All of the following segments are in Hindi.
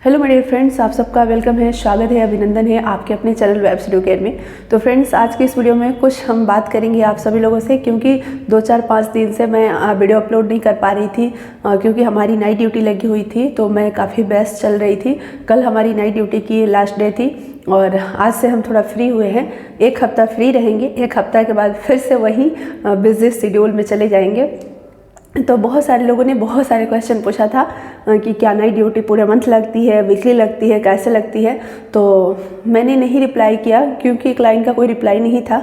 हेलो मेरे फ्रेंड्स, आप सबका वेलकम है, स्वागत है, अभिनंदन है आपके अपने चैनल वेब स्टडी केयर में। तो फ्रेंड्स, आज की इस वीडियो में कुछ हम बात करेंगे आप सभी लोगों से, क्योंकि 2-4-5 दिन से मैं वीडियो अपलोड नहीं कर पा रही थी क्योंकि हमारी नाइट ड्यूटी लगी हुई थी। तो मैं काफ़ी व्यस्त चल रही थी। कल हमारी नाइट ड्यूटी की लास्ट डे थी और आज से हम थोड़ा फ्री हुए हैं। एक हफ्ता फ्री रहेंगे, एक हफ्ता के बाद फिर से वही बिजनेस शेड्यूल में चले जाएंगे। तो बहुत सारे लोगों ने बहुत सारे क्वेश्चन पूछा था कि क्या नाइट ड्यूटी पूरे मंथ लगती है, वीकली लगती है, कैसे लगती है। तो मैंने नहीं रिप्लाई किया क्योंकि क्लाइंट का कोई रिप्लाई नहीं था।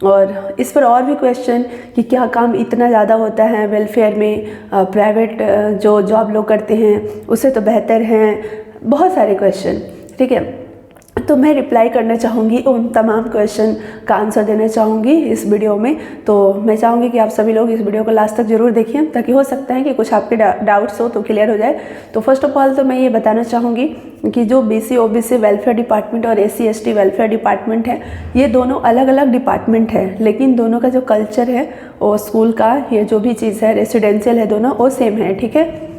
और इस पर और भी क्वेश्चन कि क्या काम इतना ज़्यादा होता है वेलफेयर में, प्राइवेट जो जॉब लोग करते हैं उससे तो बेहतर हैं, बहुत सारे क्वेश्चन। ठीक है, तो मैं रिप्लाई करना चाहूँगी, उन तमाम क्वेश्चन का आंसर देना चाहूँगी इस वीडियो में। तो मैं चाहूँगी कि आप सभी लोग इस वीडियो को लास्ट तक ज़रूर देखिए, ताकि हो सकता है कि कुछ आपके डाउट्स हो तो क्लियर हो जाए। तो फर्स्ट ऑफ ऑल तो मैं ये बताना चाहूँगी कि जो BC OBC वेलफेयर डिपार्टमेंट और SC ST वेलफेयर डिपार्टमेंट है, ये दोनों अलग अलग डिपार्टमेंट है, लेकिन दोनों का जो कल्चर है वो स्कूल का, ये जो भी चीज़ है रेसिडेंशियल है, दोनों वो सेम है। ठीक है,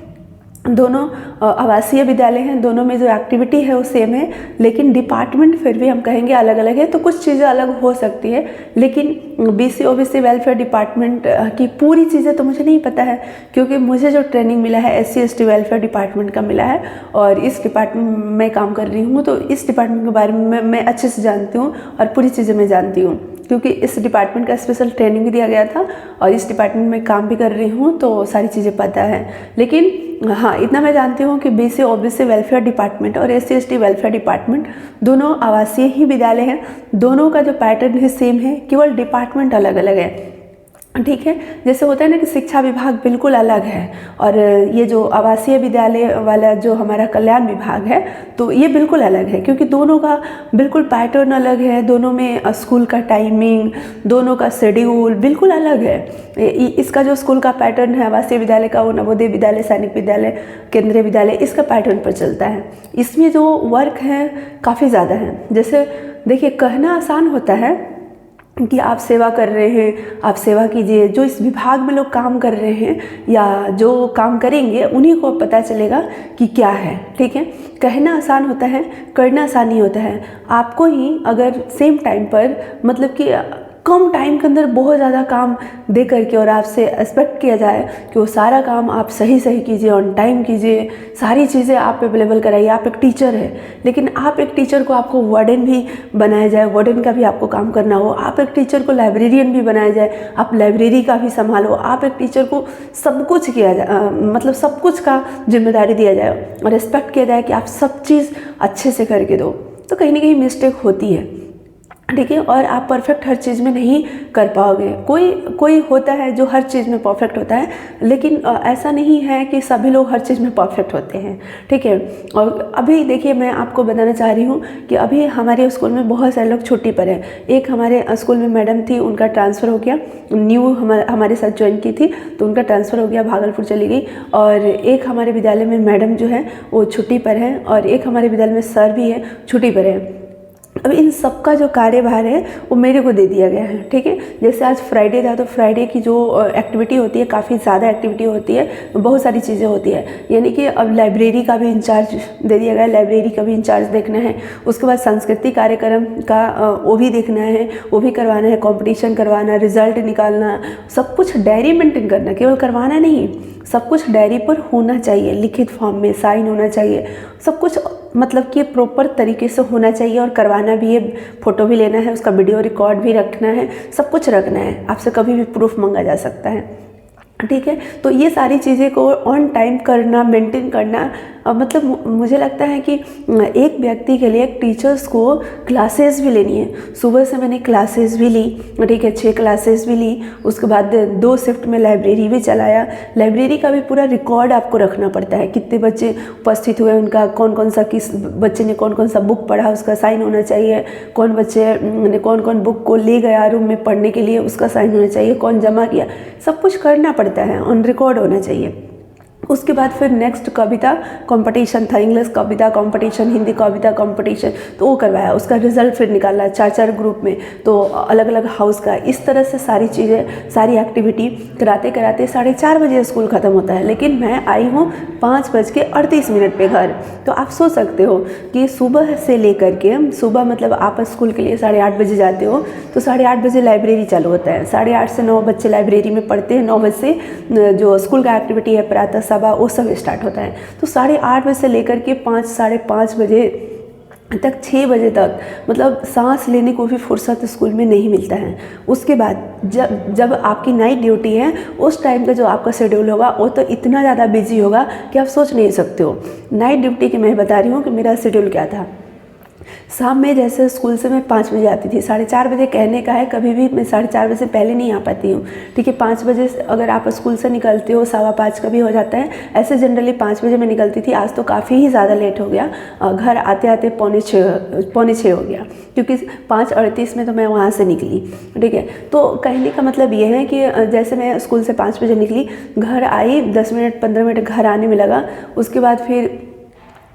दोनों आवासीय विद्यालय हैं, दोनों में जो एक्टिविटी है वो सेम है, लेकिन डिपार्टमेंट फिर भी हम कहेंगे अलग अलग है। तो कुछ चीज़ें अलग हो सकती है, लेकिन BC OBC वेलफेयर डिपार्टमेंट की पूरी चीज़ें तो मुझे नहीं पता है, क्योंकि मुझे जो ट्रेनिंग मिला है SC ST वेलफेयर डिपार्टमेंट का मिला है और इस डिपार्टमेंट में काम कर रही हूँ। तो इस डिपार्टमेंट के बारे में मैं अच्छे से जानती हूँ और पूरी चीज़ें मैं जानती हूँ, क्योंकि इस डिपार्टमेंट का स्पेशल ट्रेनिंग भी दिया गया था और इस डिपार्टमेंट में काम भी कर रही हूँ, तो सारी चीज़ें पता है। लेकिन हाँ, इतना मैं जानती हूँ कि BC OBC वेलफेयर डिपार्टमेंट और SC ST वेलफेयर डिपार्टमेंट दोनों आवासीय ही विद्यालय हैं। दोनों का जो पैटर्न है सेम है, केवल डिपार्टमेंट अलग अलग है। ठीक है, जैसे होता है ना कि शिक्षा विभाग बिल्कुल अलग है और ये जो आवासीय विद्यालय वाला जो हमारा कल्याण विभाग है, तो ये बिल्कुल अलग है, क्योंकि दोनों का बिल्कुल पैटर्न अलग है। दोनों में स्कूल का टाइमिंग, दोनों का शेड्यूल बिल्कुल अलग है। इसका जो स्कूल का पैटर्न है आवासीय विद्यालय का, वो नवोदय विद्यालय, सैनिक विद्यालय, केंद्रीय विद्यालय, इसका पैटर्न पर चलता है। इसमें जो वर्क है काफ़ी ज़्यादा है। जैसे देखिए, कहना आसान होता है कि आप सेवा कर रहे हैं, आप सेवा कीजिए। जो इस विभाग में लोग काम कर रहे हैं या जो काम करेंगे उन्हीं को पता चलेगा कि क्या है। ठीक है, कहना आसान होता है, करना आसान नहीं होता है। आपको ही अगर सेम टाइम पर, मतलब कि कम टाइम के अंदर बहुत ज़्यादा काम दे करके और आपसे एक्सपेक्ट किया जाए कि वो सारा काम आप सही कीजिए, ऑन टाइम कीजिए, सारी चीज़ें आप अवेलेबल कराइए। आप एक टीचर है, लेकिन आप एक टीचर को आपको वार्डन भी बनाया जाए, वार्डन का भी आपको काम करना हो। आप एक टीचर को लाइब्रेरियन भी बनाया जाए, आप लाइब्रेरी का भी संभालो। आप एक टीचर को सब कुछ किया जाए, मतलब सब कुछ का जिम्मेदारी दिया जाए और एक्सपेक्ट किया जाए कि आप सब चीज़ अच्छे से करके दो, तो कहीं ना कहीं मिस्टेक होती है। ठीक है, और आप परफेक्ट हर चीज़ में नहीं कर पाओगे। कोई होता है जो हर चीज़ में परफेक्ट होता है, लेकिन ऐसा नहीं है कि सभी लोग हर चीज़ में परफेक्ट होते हैं। ठीक है, और अभी देखिए, मैं आपको बताना चाह रही हूँ कि अभी हमारे स्कूल में बहुत सारे लोग छुट्टी पर हैं। एक हमारे स्कूल में मैडम थी, उनका ट्रांसफ़र हो गया, न्यू हमारे साथ ज्वाइन की थी, तो उनका ट्रांसफ़र हो गया, भागलपुर चली गई। और एक हमारे विद्यालय में मैडम जो है वो छुट्टी पर है, और एक हमारे विद्यालय में सर भी है, छुट्टी पर है। अब इन सबका जो कार्यभार है वो मेरे को दे दिया गया है। ठीक है, जैसे आज फ्राइडे था, तो फ्राइडे की जो एक्टिविटी होती है, काफ़ी ज़्यादा एक्टिविटी होती है, बहुत सारी चीज़ें होती है। यानी कि अब लाइब्रेरी का भी इंचार्ज दे दिया गया, लाइब्रेरी का भी इंचार्ज देखना है। उसके बाद सांस्कृतिक कार्यक्रम का वो भी देखना है, वो भी करवाना है, कॉम्पिटिशन करवाना, रिजल्ट निकालना, सब कुछ डायरी मेंटेन करना, केवल करवाना नहीं, सब कुछ डायरी पर होना चाहिए, लिखित फॉर्म में साइन होना चाहिए, सब कुछ मतलब कि प्रॉपर तरीके से होना चाहिए और करवाना भी है। फ़ोटो भी लेना है, उसका वीडियो रिकॉर्ड भी रखना है, सब कुछ रखना है। आपसे कभी भी प्रूफ मांगा जा सकता है। ठीक है, तो ये सारी चीज़ें को ऑन टाइम करना, मेंटेन करना, मतलब मुझे लगता है कि एक व्यक्ति के लिए, एक टीचर्स को क्लासेस भी लेनी है। सुबह से मैंने क्लासेस भी ली, ठीक है, 6 क्लासेस भी ली। उसके बाद 2 शिफ्ट में लाइब्रेरी भी चलाया। लाइब्रेरी का भी पूरा रिकॉर्ड आपको रखना पड़ता है, कितने बच्चे उपस्थित हुए, उनका कौन सा, किस बच्चे ने कौन सा बुक पढ़ा, उसका साइन होना चाहिए। कौन बच्चे ने कौन बुक को ले गया रूम में पढ़ने के लिए, उसका साइन होना चाहिए। कौन जमा किया, सब कुछ करना पड़ता है, ऑन रिकॉर्ड होना चाहिए। उसके बाद फिर नेक्स्ट कविता कंपटीशन था, इंग्लिश कविता कंपटीशन, हिंदी कविता कंपटीशन, तो वो करवाया। उसका रिजल्ट फिर निकाला 4-4 ग्रुप में, तो अलग अलग हाउस का। इस तरह से सारी चीज़ें, सारी एक्टिविटी कराते कराते 4:30 बजे स्कूल ख़त्म होता है। लेकिन मैं आई हूँ 5:38 पे घर। तो आप सोच सकते हो कि सुबह से लेकर के, सुबह मतलब आप स्कूल के लिए 8:30 बजे जाते हो, तो 8:30 बजे लाइब्रेरी चालू होता है। 8:30 से 9 बच्चे लाइब्रेरी में पढ़ते हैं। 9 बजे से जो स्कूल का एक्टिविटी है, प्रातः सभा, वो सब स्टार्ट होता है। तो 8:30 बजे से लेकर के 5, 5:30 बजे तक, 6 बजे तक, मतलब सांस लेने को भी फुर्सत स्कूल में नहीं मिलता है। उसके बाद जब आपकी नाइट ड्यूटी है, उस टाइम का जो आपका शेड्यूल होगा वो तो इतना ज़्यादा बिजी होगा कि आप सोच नहीं सकते हो। नाइट ड्यूटी की मैं बता रही हूँ कि मेरा शेड्यूल क्या था। शाम में जैसे स्कूल से मैं 5 बजे आती थी, 4:30 बजे कहने का है, कभी भी मैं 4:30 बजे से पहले नहीं आ पाती हूँ, ठीक है। 5 बजे अगर आप स्कूल से निकलते हो, 5:15 का भी हो जाता है, ऐसे जनरली 5 बजे मैं निकलती थी। आज तो काफ़ी ही ज़्यादा लेट हो गया, घर आते आते पौने छः हो गया, क्योंकि 5:38 में तो मैं वहाँ से निकली, ठीक है। तो कहने का मतलब ये है कि जैसे मैं स्कूल से 5 बजे निकली, घर आई, 10 मिनट 15 मिनट घर आने में लगा। उसके बाद फिर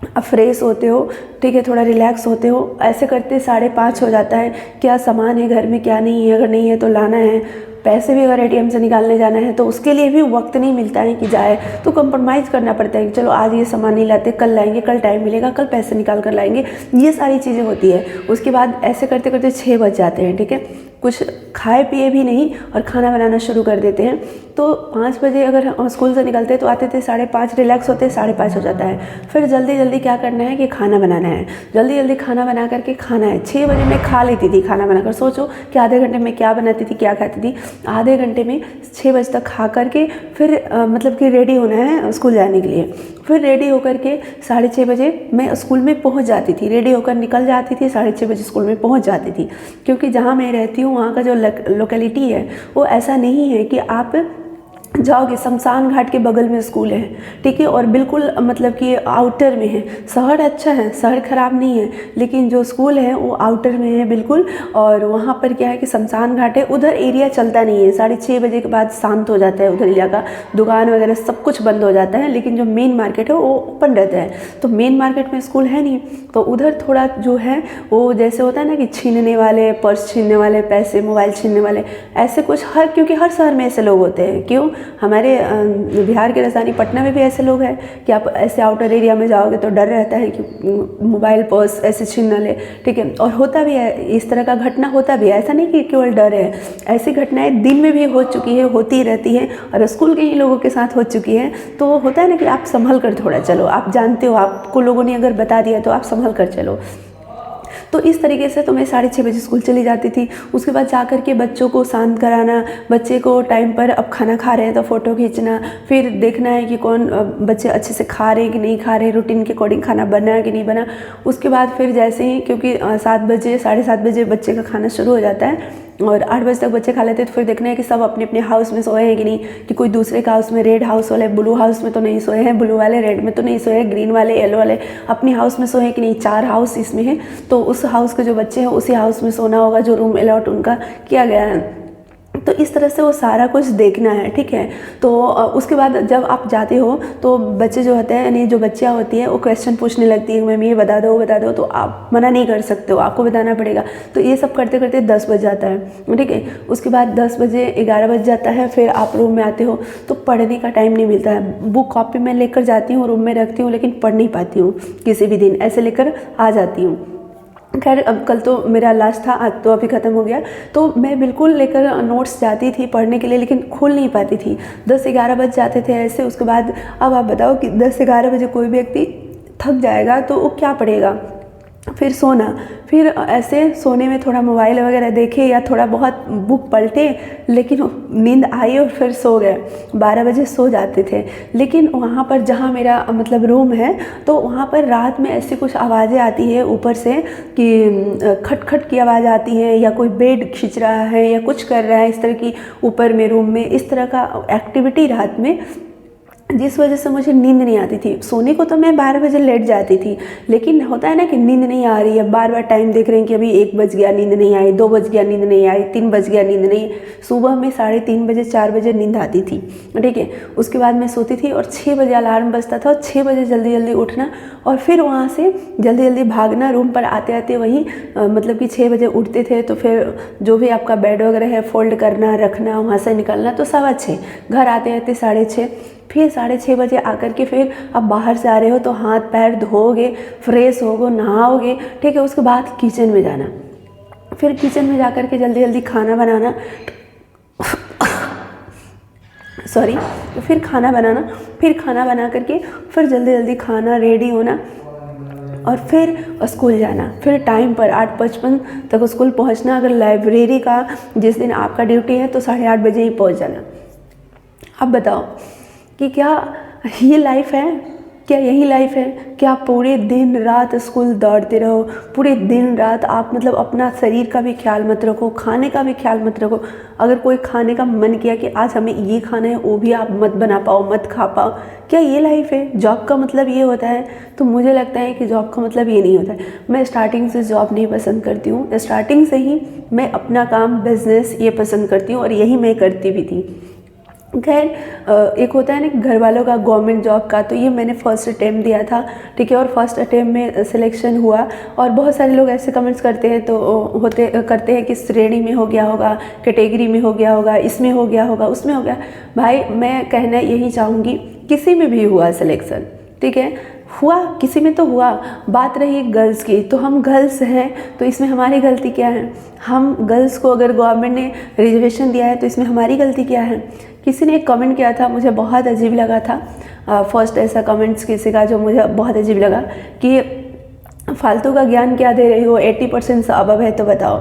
अब फ्रेश होते हो, ठीक है, थोड़ा रिलैक्स होते हो, ऐसे करते 5:30 हो जाता है। क्या सामान है घर में, क्या नहीं है, अगर नहीं है तो लाना है। पैसे भी अगर एटीएम से निकालने जाना है तो उसके लिए भी वक्त नहीं मिलता है कि जाए, तो कंप्रोमाइज़ करना पड़ता है कि चलो आज ये सामान नहीं लाते, कल लाएंगे, कल टाइम मिलेगा, कल पैसे निकाल कर लाएंगे। ये सारी चीज़ें होती है। उसके बाद ऐसे करते करते 6 बज जाते हैं, ठीक है। कुछ खाए पिए भी नहीं और खाना बनाना शुरू कर देते हैं। तो 5 बजे अगर स्कूल से निकलते तो आते थे 5:30, रिलैक्स होते 5:30 हो जाता है। फिर जल्दी जल्दी क्या करना है कि खाना बनाना है, जल्दी जल्दी खाना बना करके खाना है। 6 बजे मैं खा लेती थी खाना बनाकर। सोचो कि आधे घंटे में क्या बनाती थी, क्या खाती थी। आधे घंटे में 6 बजे तक खा करके फिर मतलब कि रेडी होना है स्कूल जाने के लिए। फिर रेडी होकर के 6:30 बजे मैं स्कूल में पहुंच जाती थी, रेडी होकर निकल जाती थी, 6:30 बजे स्कूल में पहुंच जाती थी। क्योंकि जहाँ मैं रहती हूँ वहाँ का जो लोकेलिटी है वो ऐसा नहीं है कि आप जाओगे, शमशान घाट के बगल में स्कूल है, ठीक है, और बिल्कुल मतलब कि आउटर में है। शहर अच्छा है, शहर ख़राब नहीं है, लेकिन जो स्कूल है वो आउटर में है बिल्कुल। और वहाँ पर क्या है कि शमशान घाट है, उधर एरिया चलता नहीं है। 6:30 बजे के बाद शांत हो जाता है उधर इलाका, दुकान वगैरह सब कुछ बंद हो जाता है। लेकिन जो मेन मार्केट है वो ओपन रहता है। तो मेन मार्केट में स्कूल है नहीं, तो उधर थोड़ा जो है वो जैसे होता है ना कि छीनने वाले, पर्स छीनने वाले, पैसे मोबाइल छीनने वाले, ऐसे कुछ क्योंकि हर शहर में ऐसे लोग होते हैं। क्यों, हमारे बिहार के राजधानी पटना में भी ऐसे लोग हैं कि आप ऐसे आउटर एरिया में जाओगे तो डर रहता है कि मोबाइल पर्स ऐसे छीन न ले, ठीक है। और होता भी है, इस तरह का घटना होता भी है, ऐसा नहीं कि केवल डर है। ऐसी घटनाएं दिन में भी हो चुकी है, होती रहती हैं, और स्कूल के ही लोगों के साथ हो चुकी है। तो होता है ना कि आप संभल कर थोड़ा चलो, आप जानते हो, आपको लोगों ने अगर बता दिया तो आप संभल कर चलो। तो इस तरीके से तो मैं 6:30 बजे स्कूल चली जाती थी। उसके बाद जा कर के बच्चों को शांत कराना, बच्चे को टाइम पर अब खाना खा रहे हैं तो फ़ोटो खींचना, फिर देखना है कि कौन बच्चे अच्छे से खा रहे हैं कि नहीं खा रहे, रूटीन के अकॉर्डिंग खाना बना कि नहीं बना। उसके बाद फिर जैसे ही, क्योंकि 7 बजे 7:30 बजे बच्चे का खाना शुरू हो जाता है और 8 बजे तक बच्चे खा लेते हैं, तो फिर देखना है कि सब अपने अपने हाउस में सोए हैं कि नहीं, कि कोई दूसरे का हाउस में, रेड हाउस वाले ब्लू हाउस में तो नहीं सोए हैं, ब्लू वाले रेड में तो नहीं सोए हैं, ग्रीन वाले येलो वाले अपने हाउस में सोए हैं कि नहीं। 4 हाउस इसमें हैं, तो उस हाउस के जो बच्चे हैं उसी हाउस में सोना होगा, जो रूम अलॉट उनका किया गया है। तो इस तरह से वो सारा कुछ देखना है, ठीक है। तो उसके बाद जब आप जाते हो तो बच्चे जो होते हैं, यानी जो बच्चियाँ होती हैं, वो क्वेश्चन पूछने लगती है, मैम ये बता दो, बता दो, तो आप मना नहीं कर सकते हो, आपको बताना पड़ेगा। तो ये सब करते करते 10 बज जाता है, ठीक है। उसके बाद 10 बजे 11 बज जाता है, फिर आप रूम में आते हो तो पढ़ने का टाइम नहीं मिलता है। बुक कॉपी मैं लेकर जाती हूँ, रूम में रखती हूँ, लेकिन पढ़ नहीं पाती हूँ। किसी भी दिन ऐसे लेकर आ जाती हूँ। खैर अब कल तो मेरा लास्ट था, आज तो अभी ख़त्म हो गया। तो मैं बिल्कुल लेकर नोट्स जाती थी पढ़ने के लिए, लेकिन खोल नहीं पाती थी। 10-11 बज जाते थे ऐसे। उसके बाद अब आप बताओ कि 10-11 बजे कोई व्यक्ति थक जाएगा तो वो क्या पढ़ेगा, फिर सोना, फिर ऐसे सोने में थोड़ा मोबाइल वगैरह देखे या थोड़ा बहुत बुक पलटे, लेकिन नींद आई और फिर सो गए। 12 बजे सो जाते थे। लेकिन वहाँ पर जहाँ मेरा मतलब रूम है, तो वहाँ पर रात में ऐसी कुछ आवाज़ें आती है ऊपर से कि खटखट की आवाज़ आती है, या कोई बेड खींच रहा है या कुछ कर रहा है इस तरह की ऊपर में रूम में, इस तरह का एक्टिविटी रात में जिस वजह से मुझे नींद नहीं आती थी। सोने को तो मैं 12 बजे लेट जाती थी, लेकिन होता है ना कि नींद नहीं आ रही है, बार बार टाइम देख रहे हैं कि अभी 1 बज गया नींद नहीं आई, 2 बज गया नींद नहीं आई, 3 बज गया नींद नहीं। सुबह में 3:30 बजे 4 बजे नींद आती थी, ठीक है। उसके बाद मैं सोती थी और 6 बजे अलार्म बजता था और 6 बजे जल्दी जल्दी उठना और फिर वहाँ से जल्दी जल्दी भागना। रूम पर आते आते वहीं मतलब कि 6 बजे उठते थे, तो फिर जो भी आपका बेड वगैरह है फोल्ड करना, रखना, वहाँ से निकलना, तो 6:15। घर आते आते 6:30, फिर 6:30 बजे आकर के फिर अब बाहर से आ रहे हो तो हाथ पैर धोओगे, फ्रेश होगे, नहाओगे, ठीक है। उसके बाद किचन में जाना, फिर किचन में जाकर के जल्दी जल्दी खाना बनाना सॉरी, फिर खाना बनाना, फिर खाना बना करके फिर जल्दी जल्दी खाना, रेडी होना और फिर स्कूल जाना। फिर टाइम पर 8:55 तक स्कूल पहुंचना। अगर लाइब्रेरी का जिस दिन आपका ड्यूटी है तो 8:30 बजे ही पहुंच जाना। अब बताओ कि क्या ये लाइफ है? क्या यही लाइफ है? क्या आप पूरे दिन रात स्कूल दौड़ते रहो, पूरे दिन रात आप मतलब अपना शरीर का भी ख्याल मत रखो, खाने का भी ख्याल मत रखो। अगर कोई खाने का मन किया कि आज हमें ये खाना है, वो भी आप मत बना पाओ, मत खा पाओ, क्या ये लाइफ है? जॉब का मतलब ये होता है? तो मुझे लगता है कि जॉब का मतलब ये नहीं होता है। मैं स्टार्टिंग से जॉब नहीं पसंद करती हूँ, स्टार्टिंग से ही मैं अपना काम, बिजनेस ये पसंद करती हूँ और यही मैं करती भी थी। खैर, एक होता है ना घर वालों का गवर्नमेंट जॉब का, तो ये मैंने फर्स्ट अटेम्प्ट दिया था, ठीक है। और फर्स्ट अटेम्प्ट में सिलेक्शन हुआ और बहुत सारे लोग ऐसे कमेंट्स करते हैं तो करते हैं कि श्रेणी में हो गया होगा, कैटेगरी में हो गया होगा, इसमें हो गया होगा, उसमें हो गया। भाई मैं कहना यही चाहूँगी, किसी में भी हुआ सिलेक्शन, ठीक है, हुआ, किसी में तो हुआ। बात रही गर्ल्स की, तो हम गर्ल्स हैं तो इसमें हमारी गलती क्या है? हम गर्ल्स को अगर गवर्नमेंट ने रिजर्वेशन दिया है तो इसमें हमारी गलती क्या है? किसी ने एक कमेंट किया था, मुझे बहुत अजीब लगा था। फर्स्ट ऐसा कमेंट्स किसी का जो मुझे बहुत अजीब लगा कि फालतू का ज्ञान क्या दे रही हो, 80% से अबव है तो बताओ,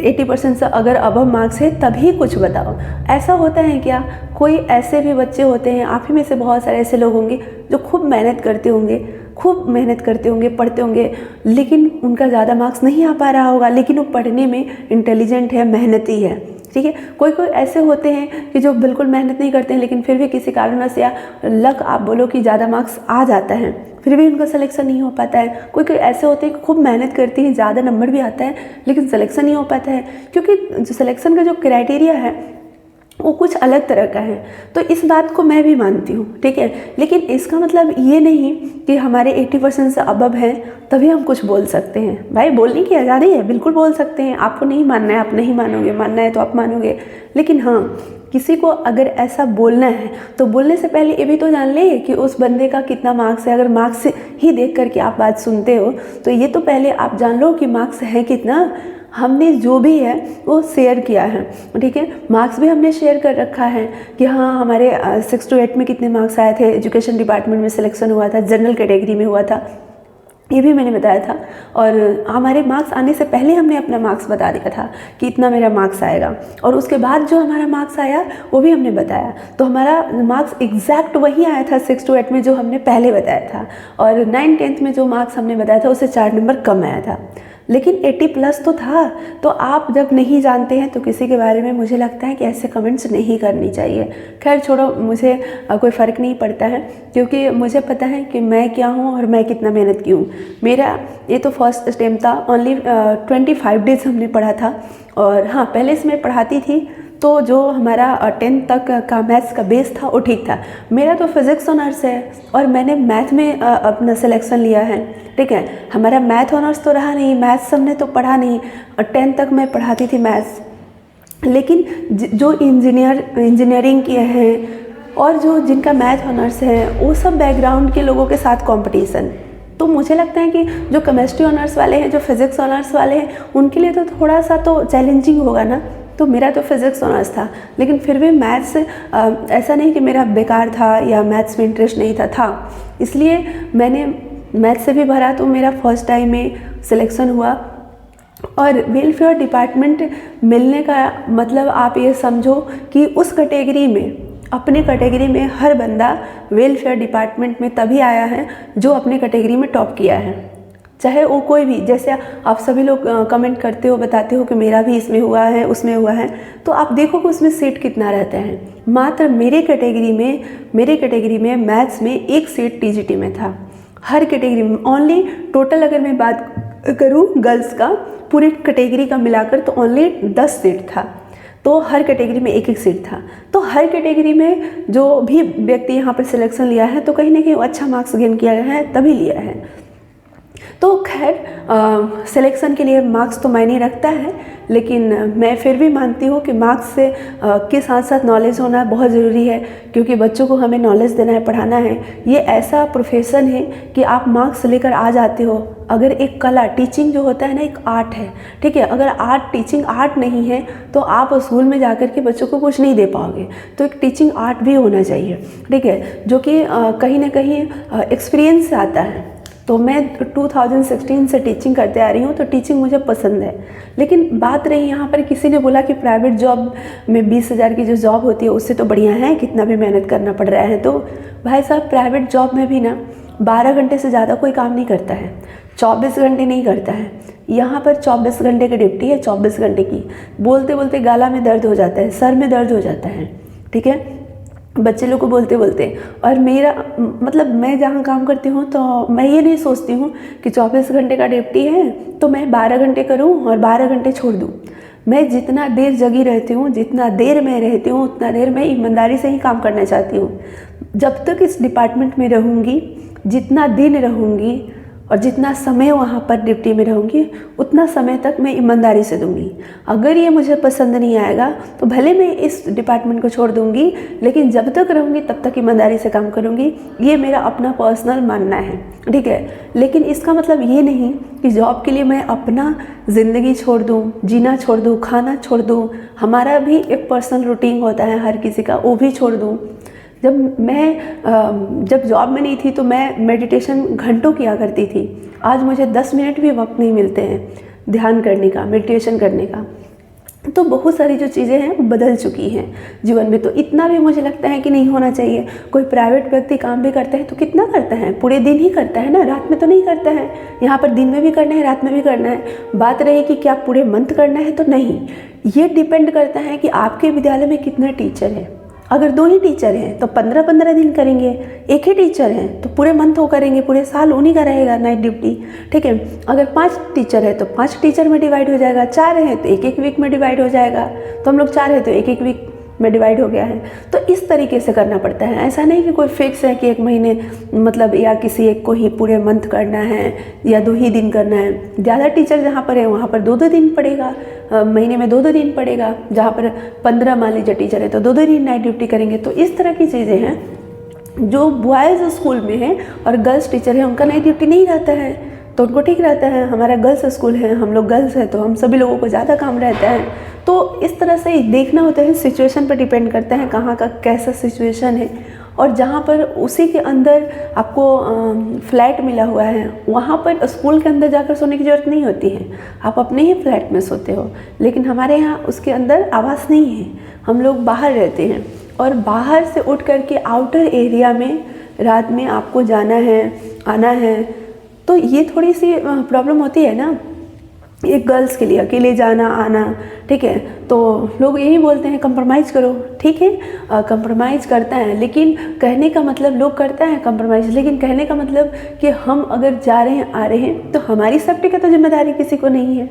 80% से अगर अबव मार्क्स है तभी कुछ बताओ। ऐसा होता है क्या? कोई ऐसे भी बच्चे होते हैं, आप ही में से बहुत सारे ऐसे लोग होंगे जो खूब मेहनत करते होंगे, पढ़ते होंगे, लेकिन उनका ज़्यादा मार्क्स नहीं आ पा रहा होगा, लेकिन वो पढ़ने में इंटेलिजेंट है, मेहनती है, ठीक है। कोई ऐसे होते हैं कि जो बिल्कुल मेहनत नहीं करते हैं, लेकिन फिर भी किसी कारणवश या लक आप बोलो कि ज़्यादा मार्क्स आ जाता है, फिर भी उनका सिलेक्शन नहीं हो पाता है। कोई ऐसे होते हैं कि खूब मेहनत करती हैं, ज़्यादा नंबर भी आता है, लेकिन सिलेक्शन नहीं हो पाता है, क्योंकि जो सिलेक्शन का जो क्राइटेरिया है वो कुछ अलग तरह का है। तो इस बात को मैं भी मानती हूँ, ठीक है, लेकिन इसका मतलब ये नहीं कि हमारे 80% से अबव है तभी हम कुछ बोल सकते हैं। भाई बोलने की आज़ादी है, बिल्कुल बोल सकते हैं। आपको नहीं मानना है, आप नहीं मानोगे, मानना है तो आप मानोगे, लेकिन हाँ, किसी को अगर ऐसा बोलना है तो बोलने से पहले ये भी तो जान ले कि उस बंदे का कितना मार्क्स है। अगर मार्क्स ही देख करके आप बात सुनते हो तो ये तो पहले आप जान लो कि मार्क्स है कितना। हमने जो भी है वो शेयर किया है, ठीक है, मार्क्स भी हमने शेयर कर रखा है कि हाँ हमारे 6 to 8 में कितने मार्क्स आए थे, एजुकेशन डिपार्टमेंट में सिलेक्शन हुआ था, जनरल कैटेगरी में हुआ था, ये भी मैंने बताया था। और हमारे मार्क्स आने से पहले हमने अपना मार्क्स बता दिया था कि इतना मेरा मार्क्स आएगा, और उसके बाद जो हमारा मार्क्स आया वो भी हमने बताया। तो हमारा मार्क्स एग्जैक्ट वही आया था 6 to 8 में जो हमने पहले बताया था, और 9th 10th में जो मार्क्स हमने बताया था उससे 4 नंबर कम आया था, लेकिन 80+ तो था। तो आप जब नहीं जानते हैं तो किसी के बारे में मुझे लगता है कि ऐसे कमेंट्स नहीं करनी चाहिए। खैर छोड़ो, मुझे कोई फ़र्क नहीं पड़ता है, क्योंकि मुझे पता है कि मैं क्या हूँ और मैं कितना मेहनत की हूँ। मेरा ये तो फर्स्ट अटेम्प्ट था, ओनली 25 डेज़ हमने पढ़ा था। और हाँ, पहले से मैं पढ़ाती थी, तो जो हमारा 10th तक का मैथ्स का बेस था वो ठीक था। मेरा तो फिज़िक्स ऑनर्स है और मैंने मैथ में अपना सिलेक्शन लिया है, ठीक है। हमारा मैथ ऑनर्स तो रहा नहीं, मैथ्स हमने तो पढ़ा नहीं, और 10th तक मैं पढ़ाती थी मैथ्स। लेकिन जो इंजीनियरिंग किए हैं और जो जिनका मैथ ऑनर्स है वो सब बैकग्राउंड के लोगों के साथ कंपटीशन। तो मुझे लगता है कि जो केमिस्ट्री ऑनर्स वाले हैं, जो फिज़िक्स ऑनर्स वाले हैं, उनके लिए तो थोड़ा सा तो चैलेंजिंग होगा ना। तो मेरा तो फिज़िक्स ऑनर्स था, लेकिन फिर भी मैथ्स ऐसा नहीं कि मेरा बेकार था या मैथ्स में इंटरेस्ट नहीं था, इसलिए मैंने मैथ्स से भी भरा, तो मेरा फर्स्ट टाइम में सिलेक्शन हुआ। और वेलफेयर डिपार्टमेंट मिलने का मतलब आप ये समझो कि उस कैटेगरी में, अपने कैटेगरी में हर बंदा वेलफेयर डिपार्टमेंट में तभी आया है जो अपने कैटेगरी में टॉप किया है, चाहे वो कोई भी, जैसे आप सभी लोग कमेंट करते हो, बताते हो कि मेरा भी इसमें हुआ है, उसमें हुआ है, तो आप देखो कि उसमें सीट कितना रहता है। मात्र मेरे कैटेगरी में मैथ्स में 1 सीट टीजीटी में था, हर कैटेगरी में। ओनली टोटल अगर मैं बात करूँ गर्ल्स का, पूरी कैटेगरी का मिलाकर, तो ओनली 10 सीट था, तो हर कैटेगरी में 1-1 सीट था। तो हर कैटेगरी में जो भी व्यक्ति यहाँ पर सिलेक्शन लिया है, तो कहीं ना कहीं अच्छा मार्क्स गेन किया है, तभी लिया है। तो खैर सिलेक्शन के लिए मार्क्स तो मायने रखता है, लेकिन मैं फिर भी मानती हूँ कि मार्क्स से के साथ साथ नॉलेज होना बहुत ज़रूरी है, क्योंकि बच्चों को हमें नॉलेज देना है, पढ़ाना है। ये ऐसा प्रोफेशन है कि आप मार्क्स लेकर आ जाते हो। अगर एक कला, टीचिंग जो होता है ना, एक आर्ट है, ठीक है। अगर टीचिंग आर्ट नहीं है तो आप स्कूल में जाकर के बच्चों को कुछ नहीं दे पाओगे। तो एक टीचिंग आर्ट भी होना चाहिए, ठीक है, जो कि कहीं ना कहीं एक्सपीरियंस से आता है। तो मैं 2016 से टीचिंग करते आ रही हूँ, तो टीचिंग मुझे पसंद है। लेकिन बात रही यहाँ पर, किसी ने बोला कि प्राइवेट जॉब में 20,000 की जो जॉब होती है उससे तो बढ़िया है, कितना भी मेहनत करना पड़ रहा है। तो भाई साहब, प्राइवेट जॉब में भी ना 12 घंटे से ज़्यादा कोई काम नहीं करता है, 24 घंटे नहीं करता है। यहाँ पर 24 घंटे की ड्यूटी है, 24 घंटे की। बोलते बोलते गाला में दर्द हो जाता है, सर में दर्द हो जाता है, ठीक है, बच्चे लोग को बोलते बोलते। और मेरा मतलब, मैं जहाँ काम करती हूँ तो मैं ये नहीं सोचती हूँ कि 24 घंटे का ड्यूटी है तो मैं 12 घंटे करूँ और 12 घंटे छोड़ दूँ। मैं जितना देर जगी रहती हूँ, जितना देर मैं रहती हूँ, उतना देर मैं ईमानदारी से ही काम करना चाहती हूँ। जब तक इस डिपार्टमेंट में रहूँगी, जितना दिन रहूँगी और जितना समय वहाँ पर ड्यूटी में रहूँगी, उतना समय तक मैं ईमानदारी से दूँगी। अगर ये मुझे पसंद नहीं आएगा तो भले मैं इस डिपार्टमेंट को छोड़ दूँगी, लेकिन जब तक रहूँगी तब तक ईमानदारी से काम करूँगी। ये मेरा अपना पर्सनल मानना है, ठीक है। लेकिन इसका मतलब ये नहीं कि जॉब के लिए मैं अपना ज़िंदगी छोड़ दूँ, जीना छोड़ दूँ, खाना छोड़ दूँ। हमारा भी एक पर्सनल रूटीन होता है हर किसी का, वो भी छोड़ दूँ। जब जॉब में नहीं थी तो मैं मेडिटेशन घंटों किया करती थी। आज मुझे 10 मिनट भी वक्त नहीं मिलते हैं ध्यान करने का, मेडिटेशन करने का। तो बहुत सारी जो चीज़ें हैं वो बदल चुकी हैं जीवन में। तो इतना भी मुझे लगता है कि नहीं होना चाहिए। कोई प्राइवेट व्यक्ति काम भी करता है तो कितना करता है, पूरे दिन ही करता है ना, रात में तो नहीं करता है। यहाँ पर दिन में भी करना है, रात में भी करना है। बात रही कि क्या पूरे मंथ करना है, तो नहीं। ये डिपेंड करता है कि आपके विद्यालय में कितने टीचर हैं। अगर 2 ही टीचर हैं तो 15-15 दिन करेंगे। एक ही टीचर हैं तो पूरे मंथ वो करेंगे, पूरे साल उन्हीं का रहेगा नाइट ड्यूटी, ठीक है। अगर 5 टीचर है तो 5 टीचर में डिवाइड हो जाएगा। 4 हैं तो 1-1 वीक में डिवाइड हो जाएगा। तो हम लोग 4 हैं तो 1-1 वीक में डिवाइड हो गया है। तो इस तरीके से करना पड़ता है। ऐसा नहीं कि कोई फिक्स है कि 1 महीने मतलब, या किसी एक को ही पूरे मंथ करना है या 2 ही दिन करना है। ज़्यादा टीचर जहाँ पर है वहाँ पर 2-2 दिन पड़ेगा, महीने में 2-2 दिन पड़ेगा। जहाँ पर 15 मान लीजिए टीचर है तो 2-2 दिन नाइट ड्यूटी करेंगे। तो इस तरह की चीज़ें हैं। जो बॉयज़ स्कूल में है और गर्ल्स टीचर है, उनका नाइट ड्यूटी नहीं रहता है तो उनको ठीक रहता है। हमारा गर्ल्स स्कूल है, हम लोग गर्ल्स हैं, तो हम सभी लोगों को ज़्यादा काम रहता है। तो इस तरह से देखना होता है, सिचुएशन पर डिपेंड करता है कहाँ का कैसा सिचुएशन है। और जहाँ पर उसी के अंदर आपको फ्लैट मिला हुआ है, वहाँ पर स्कूल के अंदर जाकर सोने की ज़रूरत नहीं होती है, आप अपने ही फ्लैट में सोते हो। लेकिन हमारे यहाँ उसके अंदर आवास नहीं है, हम लोग बाहर रहते हैं। और बाहर से उठ करके आउटर एरिया में रात में आपको जाना है, आना है, तो ये थोड़ी सी प्रॉब्लम होती है ना एक गर्ल्स के लिए, अकेले जाना आना, ठीक है। तो लोग यही बोलते हैं कंप्रोमाइज़ करो, ठीक है, कंप्रोमाइज़ करता है। लेकिन कहने का मतलब, लोग करता है कंप्रोमाइज़, लेकिन कहने का मतलब कि हम अगर जा रहे हैं, आ रहे हैं, तो हमारी सेफ्टी का तो जिम्मेदारी किसी को नहीं है।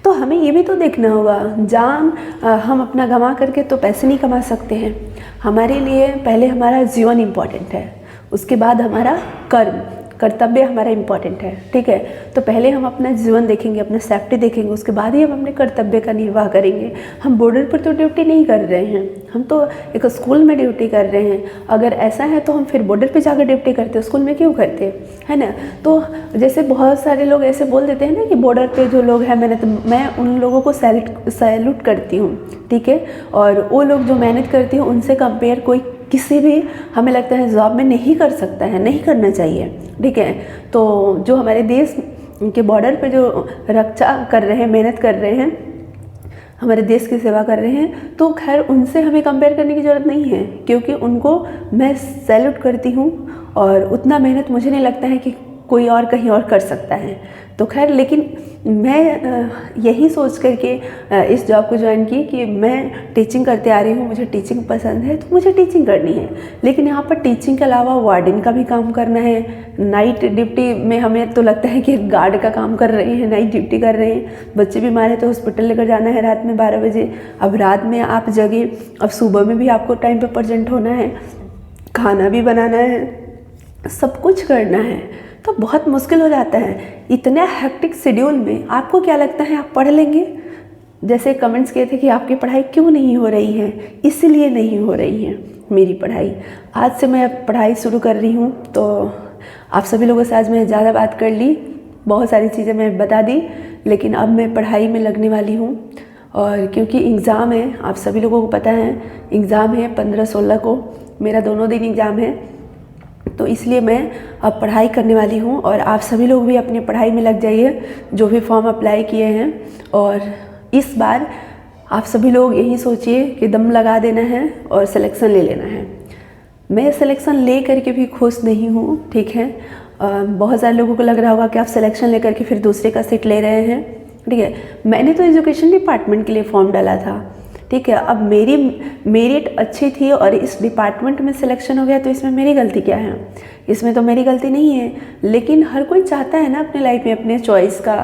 तो हमें ये भी तो देखना होगा। जान हम अपना गंवा करके तो पैसे नहीं कमा सकते हैं। हमारे लिए पहले हमारा जीवन इम्पॉर्टेंट है, उसके बाद हमारा कर्तव्य हमारा इम्पॉर्टेंट है, ठीक है। तो पहले हम अपना जीवन देखेंगे, अपना सेफ्टी देखेंगे, उसके बाद ही हम अपने कर्तव्य का निर्वाह करेंगे। हम बॉर्डर पर तो ड्यूटी नहीं कर रहे हैं, हम तो एक स्कूल में ड्यूटी कर रहे हैं। अगर ऐसा है तो हम फिर बॉर्डर पे जाकर ड्यूटी करते, स्कूल में क्यों करते, है ना। तो जैसे बहुत सारे लोग ऐसे बोल देते हैं ना कि बॉर्डर पे जो लोग हैं, मैं उन लोगों को सैल्यूट करती हूँ, ठीक है। और वो लोग जो मेहनत करती हैं उनसे कंपेयर कोई किसी भी हमें लगता है जॉब में नहीं कर सकता है, नहीं करना चाहिए, ठीक है। तो जो हमारे देश के बॉर्डर पे जो रक्षा कर रहे हैं, मेहनत कर रहे हैं, हमारे देश की सेवा कर रहे हैं, तो खैर उनसे हमें कंपेयर करने की ज़रूरत नहीं है, क्योंकि उनको मैं सैल्यूट करती हूँ। और उतना मेहनत मुझे नहीं लगता है कि कोई और कहीं और कर सकता है। तो खैर, लेकिन मैं यही सोच करके इस जॉब को ज्वाइन की कि मैं टीचिंग करते आ रही हूँ, मुझे टीचिंग पसंद है, तो मुझे टीचिंग करनी है। लेकिन यहाँ पर टीचिंग के अलावा वार्डन का भी काम करना है। नाइट ड्यूटी में हमें तो लगता है कि गार्ड का काम कर रहे हैं, नाइट ड्यूटी कर रहे हैं। बच्चे बीमार है तो हॉस्पिटल लेकर जाना है रात में 12 बजे। अब रात में आप जगे, अब सुबह में भी आपको टाइम पे प्रेजेंट होना है, खाना भी बनाना है, सब कुछ करना है, तो बहुत मुश्किल हो जाता है। इतना हेक्टिक शेड्यूल में आपको क्या लगता है आप पढ़ लेंगे? जैसे कमेंट्स किए थे कि आपकी पढ़ाई क्यों नहीं हो रही है, इसलिए नहीं हो रही है मेरी पढ़ाई। आज से मैं पढ़ाई शुरू कर रही हूँ, तो आप सभी लोगों से आज मैं ज़्यादा बात कर ली, बहुत सारी चीज़ें मैं बता दी, लेकिन अब मैं पढ़ाई में लगने वाली हूँ। और क्योंकि एग्ज़ाम है, आप सभी लोगों को पता है एग्ज़ाम है 15-16 को, मेरा दोनों दिन एग्ज़ाम है, तो इसलिए मैं अब पढ़ाई करने वाली हूँ। और आप सभी लोग भी अपनी पढ़ाई में लग जाइए, जो भी फॉर्म अप्लाई किए हैं। और इस बार आप सभी लोग यही सोचिए कि दम लगा देना है और सिलेक्शन ले लेना है। मैं सिलेक्शन ले करके भी खुश नहीं हूँ, ठीक है। बहुत सारे लोगों को लग रहा होगा कि आप सिलेक्शन ले करके फिर दूसरे का सीट ले रहे हैं, ठीक है। मैंने तो एजुकेशन डिपार्टमेंट के लिए फॉर्म डाला था, ठीक है। अब मेरी मेरिट अच्छी थी और इस डिपार्टमेंट में सिलेक्शन हो गया, तो इसमें मेरी गलती क्या है? इसमें तो मेरी गलती नहीं है। लेकिन हर कोई चाहता है ना अपने लाइफ में अपने चॉइस का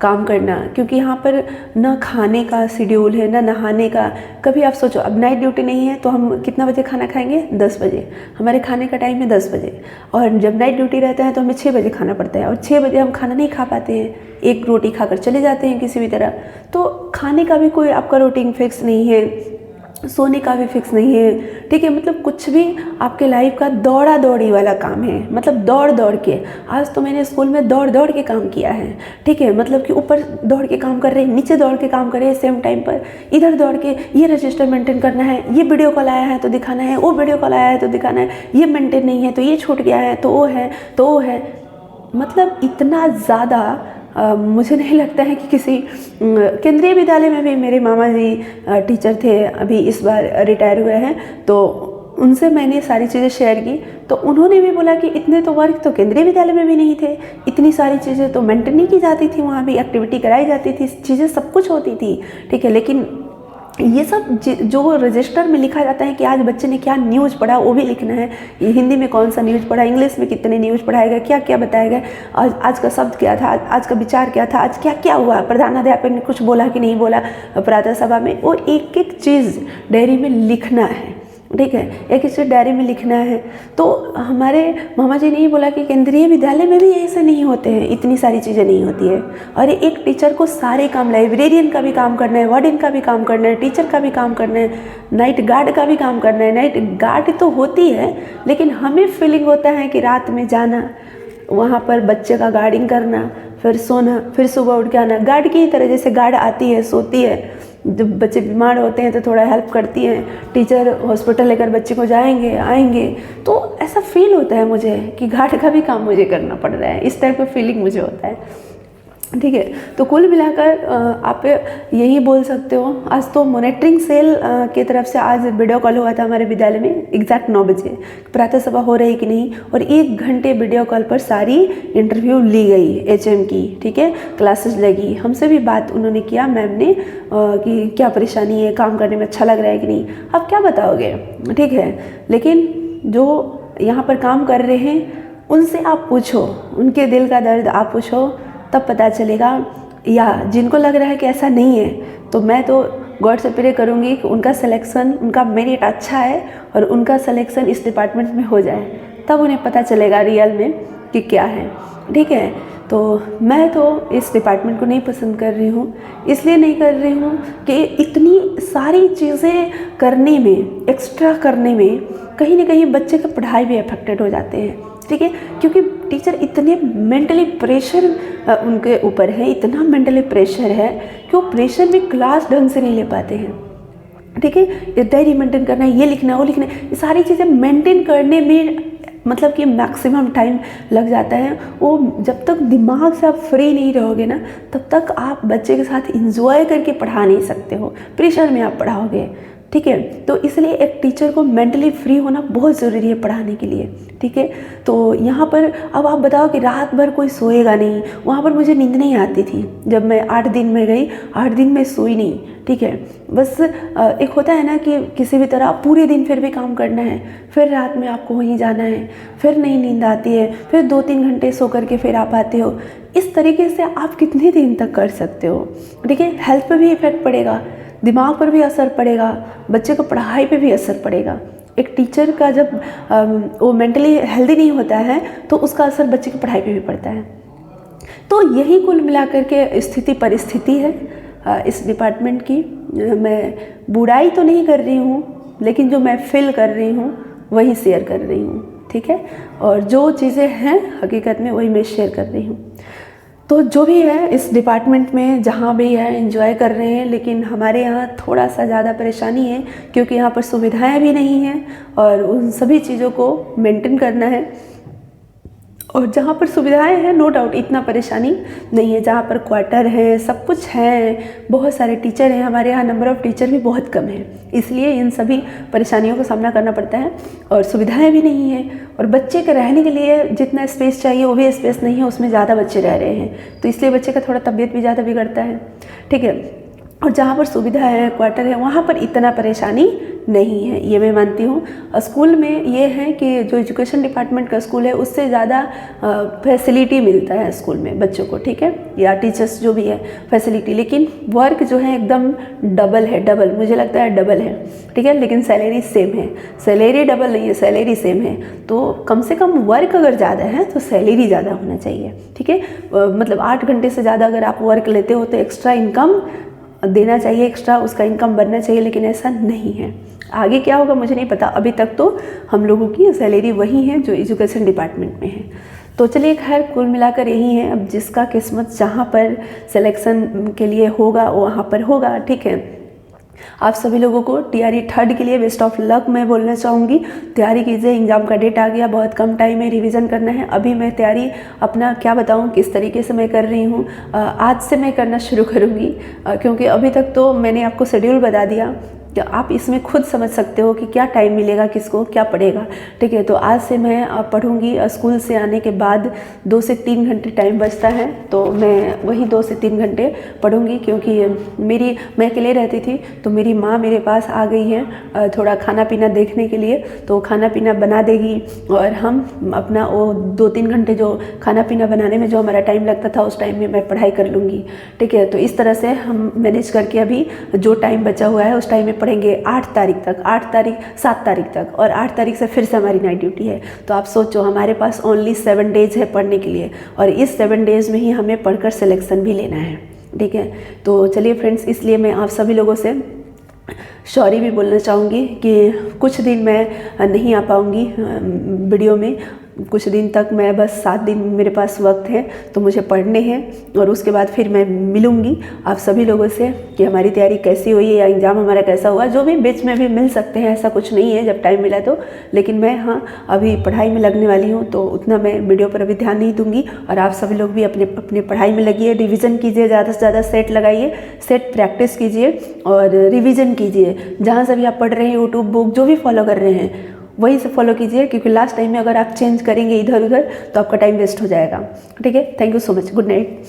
काम करना, क्योंकि यहाँ पर ना खाने का शेड्यूल है, ना नहाने का। कभी आप सोचो, अब नाइट ड्यूटी नहीं है तो हम कितना बजे खाना खाएंगे? 10 बजे। हमारे खाने का टाइम है 10 बजे, और जब नाइट ड्यूटी रहता है तो हमें 6 बजे खाना पड़ता है, और 6 बजे हम खाना नहीं खा पाते हैं, एक रोटी खाकर चले जाते हैं किसी भी तरह। तो खाने का भी कोई आपका रूटीन फिक्स नहीं है, सोने का भी फिक्स नहीं है, ठीक है। मतलब कुछ भी आपके लाइफ का दौड़ा दौड़ी वाला काम है, मतलब दौड़ दौड़ के। आज तो मैंने स्कूल में दौड़ दौड़ के काम किया है, ठीक है। मतलब कि ऊपर दौड़ के काम कर रहे हैं, नीचे दौड़ के काम कर रहे हैं, सेम टाइम पर इधर दौड़ के ये रजिस्टर मेंटेन करना है, ये वीडियो कॉल आया है तो दिखाना है, वो वीडियो कॉल आया है तो दिखाना है, ये मेंटेन नहीं है तो ये छूट गया है, तो वो है तो वो है। मतलब इतना ज़्यादा मुझे नहीं लगता है कि किसी केंद्रीय विद्यालय में भी मेरे मामा जी टीचर थे, अभी इस बार रिटायर हुए हैं, तो उनसे मैंने सारी चीज़ें शेयर की, तो उन्होंने भी बोला कि इतने तो वर्क तो केंद्रीय विद्यालय में भी नहीं थे, इतनी सारी चीज़ें तो मेंटेन नहीं की जाती थी, वहाँ भी एक्टिविटी कराई जाती थी, चीज़ें सब कुछ होती थी, ठीक है। लेकिन ये सब जो रजिस्टर में लिखा जाता है कि आज बच्चे ने क्या न्यूज़ पढ़ा, वो भी लिखना है। ये हिंदी में कौन सा न्यूज़ पढ़ा, इंग्लिश में कितने न्यूज़ पढ़ाएगा, क्या क्या बताएगा, आज का शब्द क्या था, आज का विचार क्या था, आज क्या क्या हुआ, प्रधानाध्यापक ने कुछ बोला कि नहीं बोला प्रातः सभा में, वो एक एक चीज़ डायरी में लिखना है, ठीक है। एक एक चीज़ डायरी में लिखना है। तो हमारे मामा जी ने ये बोला कि केंद्रीय विद्यालय में भी ऐसे नहीं होते हैं, इतनी सारी चीज़ें नहीं होती है। और एक टीचर को सारे काम, लाइब्रेरियन का भी काम करना है, वार्डन का भी काम करना है, टीचर का भी काम करना है, नाइट गार्ड का भी काम करना है। नाइट गार्ड तो होती है, लेकिन हमें फीलिंग होता है कि रात में जाना, वहाँ पर बच्चे का गार्डिंग करना, फिर सोना, फिर सुबह उठ के आना। गार्ड की तरह जैसे गार्ड आती है, सोती है, जब बच्चे बीमार होते हैं तो थोड़ा हेल्प करती हैं, टीचर हॉस्पिटल लेकर बच्चे को जाएंगे आएंगे, तो ऐसा फील होता है मुझे कि गार्ड का भी काम मुझे करना पड़ रहा है, इस टाइप का फीलिंग मुझे होता है, ठीक है। तो कुल मिलाकर आप यही बोल सकते हो। आज तो मॉनिटरिंग सेल की तरफ से आज वीडियो कॉल हुआ था हमारे विद्यालय में, एग्जैक्ट 9 बजे प्रातः सभा हो रही कि नहीं, और 1 घंटे वीडियो कॉल पर सारी इंटरव्यू ली गई HM की, ठीक है। क्लासेस लगी, हमसे भी बात उन्होंने किया मैम ने कि क्या परेशानी है, काम करने में अच्छा लग रहा है कि नहीं, आप क्या बताओगे, ठीक है। लेकिन जो यहाँ पर काम कर रहे हैं उनसे आप पूछो, उनके दिल का दर्द आप पूछो, तब पता चलेगा। या जिनको लग रहा है कि ऐसा नहीं है, तो मैं तो गॉड से प्रे करूँगी कि उनका सिलेक्शन, उनका मेरिट अच्छा है और उनका सिलेक्शन इस डिपार्टमेंट में हो जाए, तब उन्हें पता चलेगा रियल में कि क्या है, ठीक है। तो मैं तो इस डिपार्टमेंट को नहीं पसंद कर रही हूँ, इसलिए नहीं कर रही हूँ कि इतनी सारी चीज़ें करने में, एक्स्ट्रा करने में कहीं ना कहीं बच्चे का पढ़ाई भी अफेक्टेड हो जाते हैं, ठीक है। क्योंकि टीचर इतने मेंटली प्रेशर उनके ऊपर है, इतना मेंटली प्रेशर है कि वो प्रेशर में क्लास ढंग से नहीं ले पाते हैं, ठीक है। डायरी मेंटेन करना, ये लिखना, वो लिखना, ये सारी चीज़ें मेंटेन करने में मतलब कि मैक्सिमम टाइम लग जाता है। वो जब तक दिमाग से आप फ्री नहीं रहोगे ना, तब तक आप बच्चे के साथ इंजॉय करके पढ़ा नहीं सकते हो, प्रेशर में आप पढ़ाओगे ठीक है। तो इसलिए एक टीचर को मेंटली फ्री होना बहुत ज़रूरी है पढ़ाने के लिए, ठीक है। तो यहाँ पर अब आप बताओ कि रात भर कोई सोएगा नहीं, वहाँ पर मुझे नींद नहीं आती थी जब मैं 8 दिन में गई, 8 दिन में सोई नहीं, ठीक है। बस एक होता है ना कि किसी भी तरह पूरे दिन फिर भी काम करना है, फिर रात में आपको वहीं जाना है, फिर नहीं नींद आती है, फिर 2-3 घंटे सो करके फिर आप आते हो। इस तरीके से आप कितने दिन तक कर सकते हो, ठीक है। हेल्थ पे भी इफ़ेक्ट पड़ेगा, दिमाग पर भी असर पड़ेगा, बच्चे को पढ़ाई पे भी असर पड़ेगा। एक टीचर का जब वो मेंटली हेल्दी नहीं होता है तो उसका असर बच्चे की पढ़ाई पे भी पड़ता है। तो यही कुल मिलाकर के स्थिति परिस्थिति है इस डिपार्टमेंट की। मैं बुराई तो नहीं कर रही हूँ, लेकिन जो मैं फील कर रही हूँ वही शेयर कर रही हूँ, ठीक है। और जो चीज़ें हैं हकीकत में वही मैं शेयर कर रही हूँ। तो जो भी है इस डिपार्टमेंट में जहाँ भी है एंजॉय कर रहे हैं, लेकिन हमारे यहाँ थोड़ा सा ज़्यादा परेशानी है क्योंकि यहाँ पर सुविधाएं भी नहीं हैं और उन सभी चीज़ों को मेंटेन करना है। और जहाँ पर सुविधाएं हैं नो डाउट इतना परेशानी नहीं है, जहाँ पर क्वार्टर है, सब कुछ है, बहुत सारे टीचर हैं, हमारे यहाँ नंबर ऑफ़ टीचर भी बहुत कम है, इसलिए इन सभी परेशानियों का सामना करना पड़ता है। और सुविधाएं भी नहीं है और बच्चे के रहने के लिए जितना स्पेस चाहिए वो भी स्पेस नहीं है, उसमें ज़्यादा बच्चे रह रहे हैं, तो इसलिए बच्चे का थोड़ा तबीयत भी ज़्यादा बिगड़ता है, ठीक है। और जहाँ पर सुविधा है, क्वार्टर है, वहाँ पर इतना परेशानी नहीं है, ये मैं मानती हूँ। स्कूल में ये है कि जो एजुकेशन डिपार्टमेंट का स्कूल है उससे ज़्यादा फैसिलिटी मिलता है स्कूल में बच्चों को, ठीक है, या टीचर्स जो भी है फैसिलिटी, लेकिन वर्क जो है एकदम डबल है, डबल मुझे लगता है डबल है, ठीक है, लेकिन सैलरी सेम है। सैलरी डबल नहीं है, सैलरी सेम है, तो कम से कम वर्क अगर ज़्यादा है तो सैलरी ज़्यादा होना चाहिए, ठीक है। मतलब 8 घंटे से ज़्यादा अगर आप वर्क लेते हो तो एक्स्ट्रा इनकम देना चाहिए, एक्स्ट्रा उसका इनकम बनना चाहिए, लेकिन ऐसा नहीं है। आगे क्या होगा मुझे नहीं पता, अभी तक तो हम लोगों की सैलरी वही है जो एजुकेशन डिपार्टमेंट में है। तो चलिए खैर कुल मिलाकर यही है, अब जिसका किस्मत जहाँ पर सिलेक्शन के लिए होगा वहाँ पर होगा, ठीक है। आप सभी लोगों को TRE 3rd के लिए बेस्ट ऑफ लक मैं बोलना चाहूँगी। तैयारी कीजिए, एग्ज़ाम का डेट आ गया, बहुत कम टाइम है, रिवीजन करना है। अभी मैं तैयारी अपना क्या बताऊँ किस तरीके से मैं कर रही हूँ, आज से मैं करना शुरू करूँगी, क्योंकि अभी तक तो मैंने आपको शेड्यूल बता दिया, तो आप इसमें खुद समझ सकते हो कि क्या टाइम मिलेगा, किसको क्या पढ़ेगा, ठीक है। तो आज से मैं पढ़ूंगी, स्कूल से आने के बाद 2 से 3 घंटे टाइम बचता है, तो मैं वही 2 से 3 घंटे पढ़ूंगी, क्योंकि मैं अकेले रहती थी तो मेरी माँ मेरे पास आ गई है थोड़ा खाना पीना देखने के लिए, तो खाना पीना बना देगी और हम अपना वो 2-3 घंटे जो खाना पीना बनाने में जो हमारा टाइम लगता था उस टाइम में मैं पढ़ाई कर लूँगी, ठीक है। तो इस तरह से हम मैनेज करके अभी जो टाइम बचा हुआ है उस टाइम में पढ़ेंगे 8 तारीख तक, 7 तारीख तक, और 8 तारीख से फिर से हमारी नाइट ड्यूटी है। तो आप सोचो हमारे पास ओनली 7 डेज़ है पढ़ने के लिए, और इस 7 डेज़ में ही हमें पढ़कर सिलेक्शन भी लेना है, ठीक है। तो चलिए फ्रेंड्स, इसलिए मैं आप सभी लोगों से सॉरी भी बोलना चाहूँगी कि कुछ दिन मैं नहीं आ पाऊँगी वीडियो में, कुछ दिन तक मैं बस 7 दिन मेरे पास वक्त है, तो मुझे पढ़ने हैं, और उसके बाद फिर मैं मिलूँगी आप सभी लोगों से कि हमारी तैयारी कैसी हुई है या एग्ज़ाम हमारा कैसा हुआ। जो भी बीच में भी मिल सकते हैं, ऐसा कुछ नहीं है जब टाइम मिला तो, लेकिन मैं अभी पढ़ाई में लगने वाली हूँ, तो उतना मैं वीडियो पर अभी ध्यान नहीं दूँगी। और आप सभी लोग भी अपने पढ़ाई में लगिए, रिविज़न कीजिए, ज़्यादा से ज़्यादा सेट लगाइए, सेट प्रैक्टिस कीजिए और रिविज़न कीजिए। जहाँ से भी आप पढ़ रहे हैं, यूट्यूब बुक जो भी फॉलो कर रहे हैं वही से फॉलो कीजिए, क्योंकि लास्ट टाइम में अगर आप चेंज करेंगे इधर उधर तो आपका टाइम वेस्ट हो जाएगा, ठीक है। Thank you so much, good night.